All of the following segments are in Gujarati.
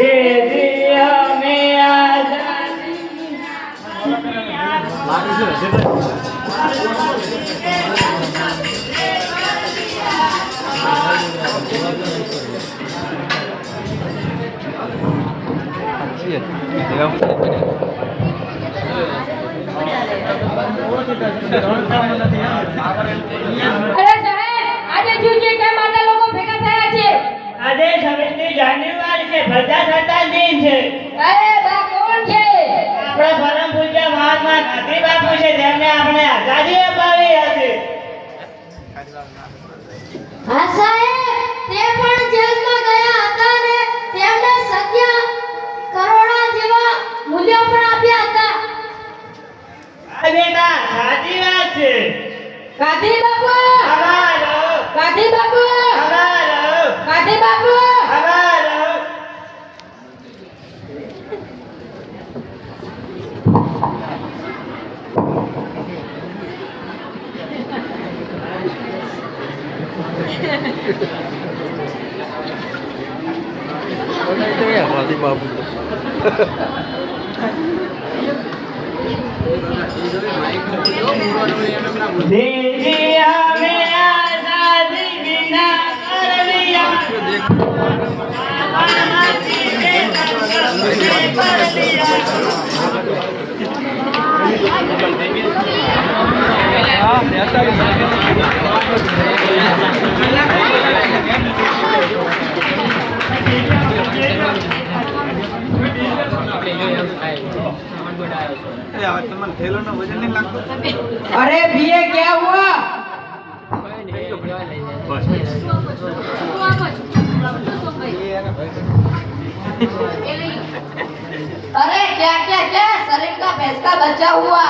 दे दिया हमें आजादी અરે સાહેબ, આજે શું છે? કેમ આટલા લોકો ભેગા થયા છે? આજે 26 જાન્યુઆરી છે, પ્રજાસત્તાક દિન છે. સાહેબ, આ કોણ છે? આપણા પરમ પૂજ્ય મહાત્મા ગાંધી બાપુ છે, જેમને આપણે આઝાદી અપાવી હતી. હા સાહેબ, તે પણ જેલમાં ગયા હતા ને તેમને સત્ય કરોડા જેવા મૂલ્યો પણ આપ્યા હતા. આ બેટા સાચી વાત છે. ગાંધી બાપુ, હવાલો ગાંધી બાપુ, હવાલો ગાંધી બાપુ. હવાલો. दे दिया हमें आजादी बिना कर लिया आजादी के दंगल में पड़ अरे भैया क्या हुआ? अरे क्या क्या क्या शरीफ का भैंस का बच्चा हुआ।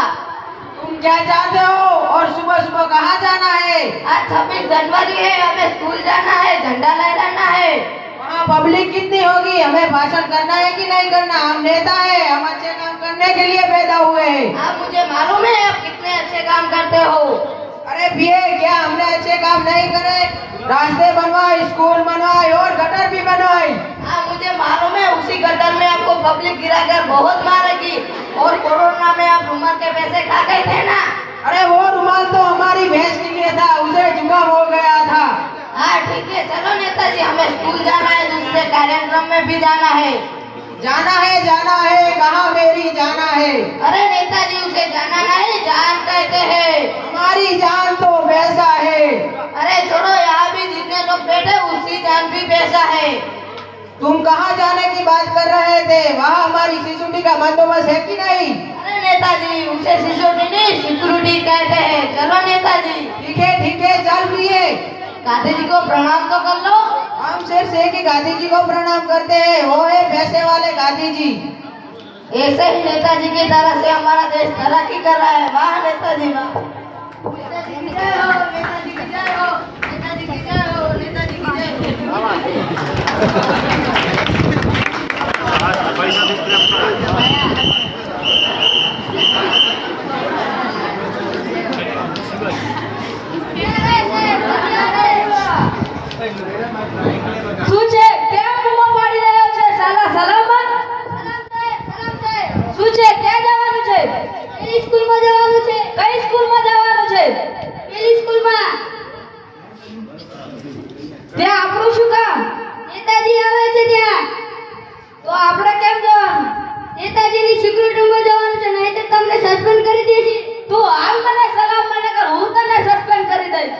तुम क्या चाहते हो और सुबह सुबह कहाँ जाना है? आज 26 जनवरी है, हमें स्कूल जाना है, झंडा लहराना है। वहाँ पब्लिक कितनी होगी? हमें भाषण करना है कि नहीं करना? हम नेता है, हम अच्छे काम करने के लिए पैदा हुए हैं। हाँ, मुझे मालूम है आप कितने अच्छे काम करते हो। अरे भैया, क्या हमने अच्छे काम नहीं करे? रास्ते बनवाए, स्कूल बनवाए और गटर भी बनवाए। हाँ, मुझे मालूम है, उसी गटर में आपको पब्लिक गिराकर बहुत मारेगी और कोरोना में आप रुमाल के पैसे खा गए थे ना। अरे वो रुमाल तो हमारी भैंस के लिए था, उसे जुकाम हो गया था। हाँ ठीक है, चलो नेताजी, हमें स्कूल जाना है, दूसरे कार्यक्रम में भी जाना है। जाना है, कहाँ मेरी जाना है? अरे नेताजी, उसे जाना नहीं, जान कहते हैं। हमारी जान तो पैसा है। अरे छोड़ो, यहाँ भी जितने लोग बैठे उसी जान भी पैसा है। तुम कहाँ जाने की बात कर रहे थे? वहाँ हमारी सिक्योरिटी का बंदोबस्त है कि नहीं? अरे नेताजी, उसे सिक्योरिटी नहीं, सिक्योरिटी कहते हैं। चलो नेताजी। ठीक है, चल लिए। गांधी जी को प्रणाम तो कर लो। हम सिर्फ एक ही गांधी जी को प्रणाम करते हैं, वो है पैसे वाले गांधी जी। ऐसे ही नेताजी की तरह से हमारा देश तरक्की कर रहा है। वाह नेताजी, वाह। नेताजी की जय हो, नेताजी की जय हो, नेताजी की जय हो, नेताजी की जय શું છે? કેમ બૂમો પાડી રહ્યો છે? સાલા સલામત. શું છે? ક્યાં જવાનું છે? પેલી સ્કૂલમાં જવાનું છે. કઈ સ્કૂલમાં જવાનું છે? પેલી સ્કૂલમાં. ત્યાં આપણું શું કામ? નેતાજી આવે છે ત્યાં. તો આપણે કેમ જવાનું? નેતાજીની સિક્યુરિટીમાં જવાનું છે, નહીં તો તમને સસ્પેન્ડ કરી દેશે. તું હાલ મને સલામ મને કર, હું તને સસ્પેન્ડ કરી દઈશ.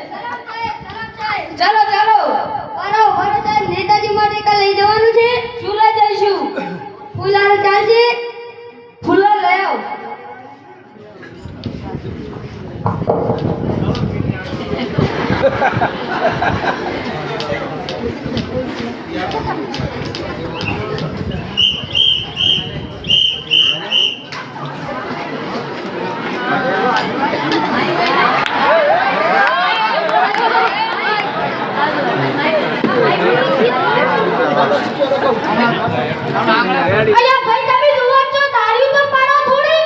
ચાલો ચાલો. બરાબર સાહેબ, નેતાજી માટે કા લઈ જવાનું છે? શું લઈ જઈશું? ફૂલારો ચાલશે? ફૂલો લઈ આવ. અલ્યા ભાઈ, તમે જુઓ છો, તાળી તો પાડો થોડી.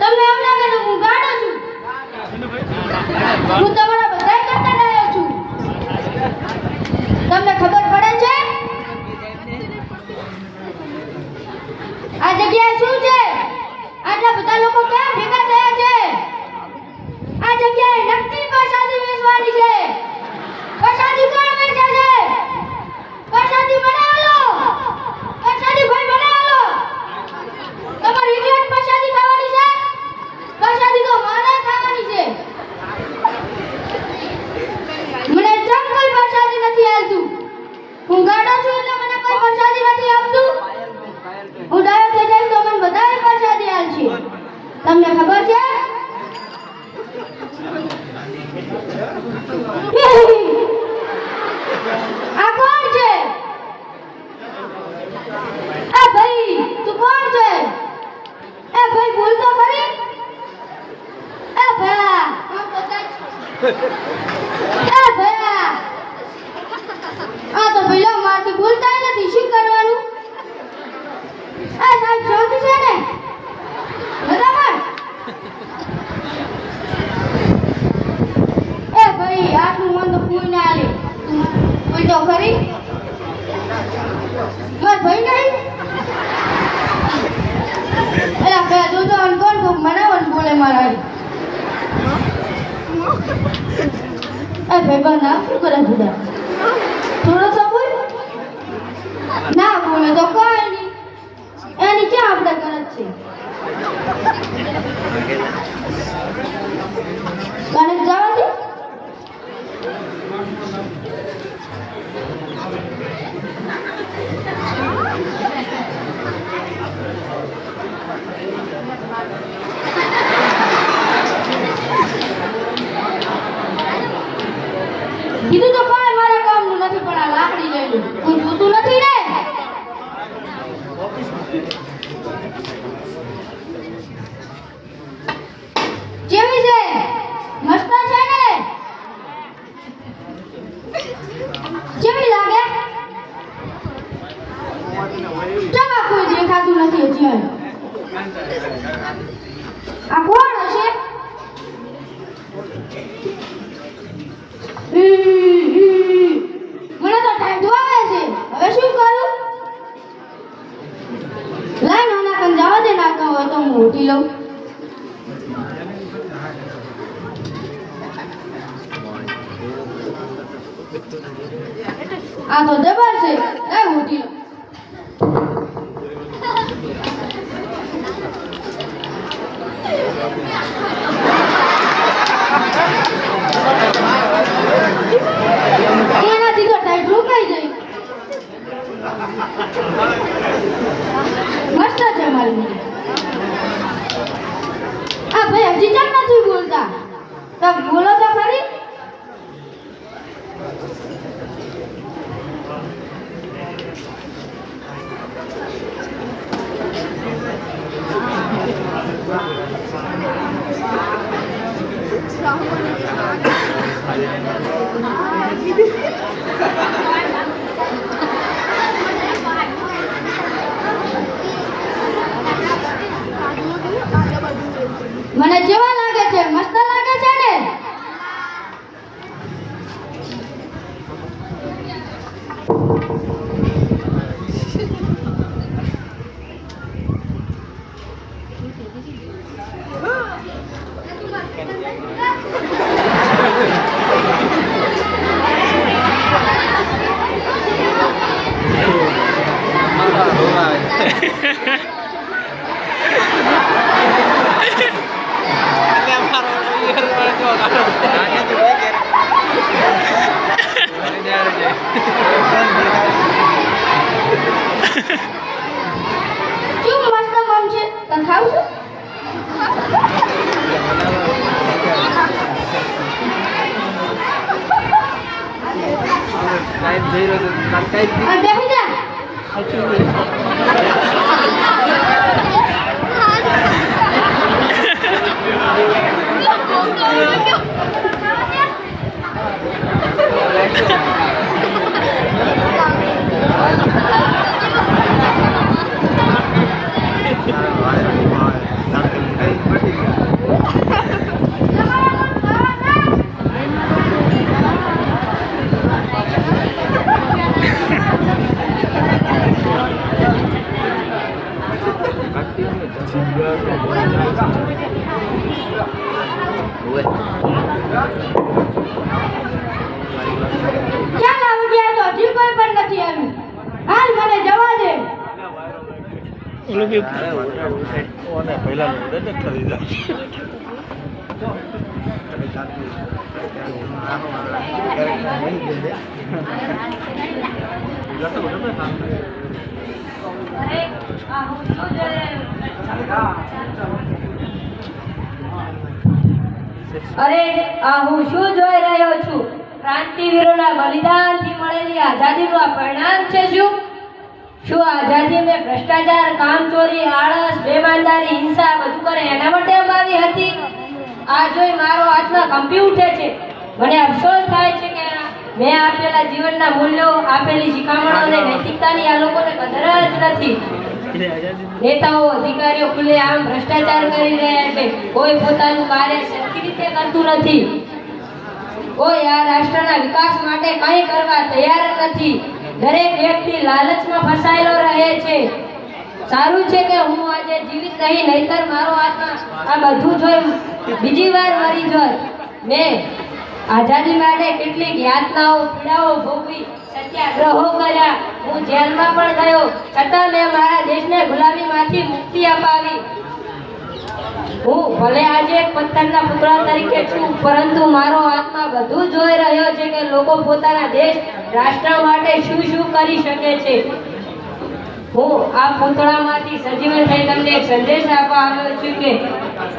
તમને એમ લાગે છે હું ગાડો છું? હું તમારા બધાય કરતા રહ્યો છું. કોઈ ના લે કોઈ તો ખરી માર ભાઈ નહીં એલા બે જો તો અનકોણ કોક મનાવન બોલે મારા એ ભેગા ના શું કરે બુડા થોડો તો બોલ ના બોલે તો કોઈ નહીં એની ક્યાં આપણે ગરજ છે કાને જવા દે કીધું તો કાંઈ મારા કામનું નથી પણ આ લાકડી લઈ લો હું જોતું નથી ને કેવી છે મસ્ત છે ને કેવી લાગે ચમા કોઈ દેખાતું નથી હજી આ કોણ હશે મને તો ટાઈમ જોવે છે હવે શું કરું લાય નાના કન જવા દે નાખતા હોય તો હું ઉઠી લઉં આ તો જબર છે લાય ઉઠી લઉં એનાથી તો ટાઈટ રોકાઈ જાય મસ્ત છે મારી આ ભાઈ હજી કેમ નથી બોલતા તો બોલો તો ખરી મને જેવા લાગે છે મસ્ત લાગે છે ને શું મસ્ત મમ છે તને ખાવું છે ટાઈમ થઈ રહ્યો છે તાત્કાલિક આ બેસી જા ક્યાં આવી ગયા તો હજી કોઈ પણ નથી આવ્યું હાલ મને જવા દે ઓને પહેલા લોડે ને ખરીદા અરે આ હું શું જોઈ રહ્યો છું ક્રાંતિવીરોના બલિદાનથી મળેલી આઝાદીનું આ પરિણામ છે શું આઝાદી મેં ભ્રષ્ટાચાર કામચોરી આળસ બેમાનદારી હિંસા બધું કરે એના માટે અપાવી હતી આ જોઈ મારો આત્મા કંપી ઉઠે છે મને અફસોસ થાય છે કે મેં આપેલા જીવનના મૂલ્યો આપેલી શિખામણો અને નૈતિકતાની આ લોકોને કદર જ નથી નેતાઓ અધિકારીઓ ખુલ્લેઆમ ભ્રષ્ટાચાર કરી રહ્યા છે કોઈ પોતાનું કાર્ય સરખી રીતે કરતું નથી કોઈ આ રાષ્ટ્રના વિકાસ માટે કંઈ કરવા તૈયાર જ નથી. દરેક વ્યક્તિ લાલચમાં ફસાયેલો રહે છે. સારું છે કે હું આજે જીવિત નહીં, નહીતર મારો આત્મા આ બધું જોઈ બીજી વાર મરી જોત. મેં આઝાદી માટે કેટલીક યાતનાઓ, પીડાઓ ભોગવી, સત્યાગ્રહો કર્યા, હું જેલમાં પણ ગયો, છતાં મેં મારા દેશને ગુલામીમાંથી મુક્તિ અપાવી. હું ભલે આજે એક પથ્થરના પુતળા તરીકે છું, પરંતુ મારો આત્મા બધું જોઈ રહ્યો છે કે લોકો પોતાના દેશ, રાષ્ટ્ર માટે શું શું કરી શકે છે. હું આ પૂતળામાંથી સજીવન થઈ તમને એક સંદેશ આપવા આવ્યો છું કે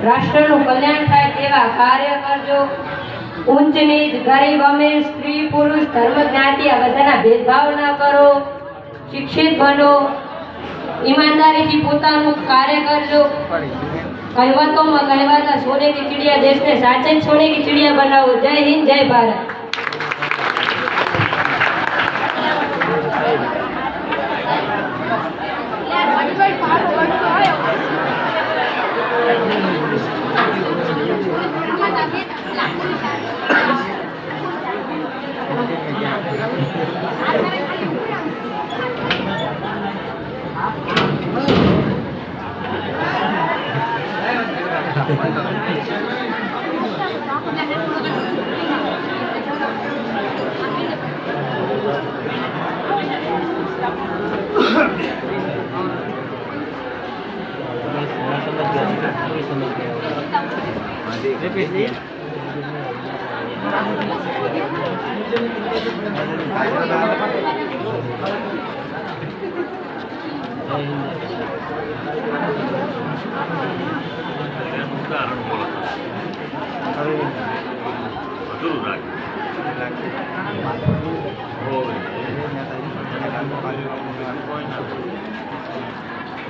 રાષ્ટ્રનું કલ્યાણ થાય તેવા કાર્ય કરજો. ઊંચ નીચ, ગરીબ અમીર, સ્ત્રી પુરુષ, ધર્મ જ્ઞાતિ આ બધાના ભેદભાવ ના કરો. શિક્ષિત બનો, ઈમાનદારીથી પોતાનું કાર્ય કરજો. કહેવતોમાં કહેવાતા સોને કી ચિડિયા દેશને સાચે જ સોને કી ચિડિયા બનાવો. જય હિન્દ, જય ભારત.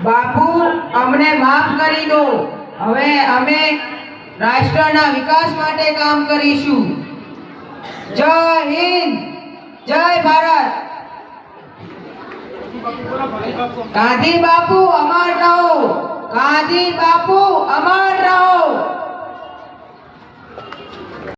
બાપુ, અમને માફ કરી દો. હવે અમે રાષ્ટ્રના વિકાસ માટે કામ કરીશું. જય હિન્દ, જય ભારત. ગાંધી બાપુ અમર રહો. ગાંધી બાપુ અમર રહો.